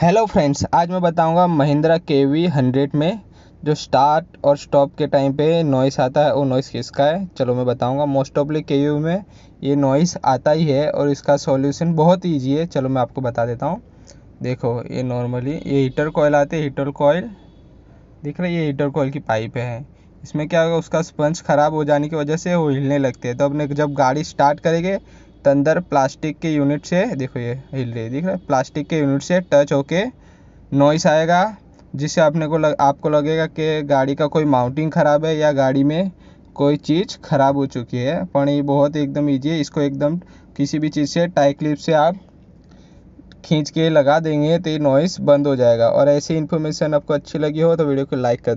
Hello friends, आज मैं बताऊंगा महिंद्रा KV100 में जो स्टार्ट और स्टॉप के टाइम पे नॉइस आता है वो नॉइस किसका है। चलो मैं बताऊंगा। मोस्ट ऑफली KV में ये नॉइस आता ही है और इसका सॉल्यूशन बहुत ईजी है। चलो मैं आपको बता देता हूँ। देखो, ये नॉर्मली ये हीटर कॉइल आते हैं। हीटर कॉइल दिख रहा है, ये हीटर कॉइल की पाइप है। इसमें क्या होगा, उसका स्पंज ख़राब हो जाने की वजह से वो हिलने लगते हैं। तो अपने जब गाड़ी स्टार्ट करेंगे तो अंदर प्लास्टिक के यूनिट से, देखो ये हिल रही है, दिख रहा है, प्लास्टिक के यूनिट से टच होके नॉइस आएगा, जिससे आपको लगेगा कि गाड़ी का कोई माउंटिंग ख़राब है या गाड़ी में कोई चीज़ ख़राब हो चुकी है। पर ये बहुत एकदम ईजी है। इसको एकदम किसी भी चीज़ से टाई क्लिप से आप खींच के लगा देंगे तो ये नॉइस बंद हो जाएगा। और ऐसी इन्फॉर्मेशन आपको अच्छी लगी हो तो वीडियो को लाइक कर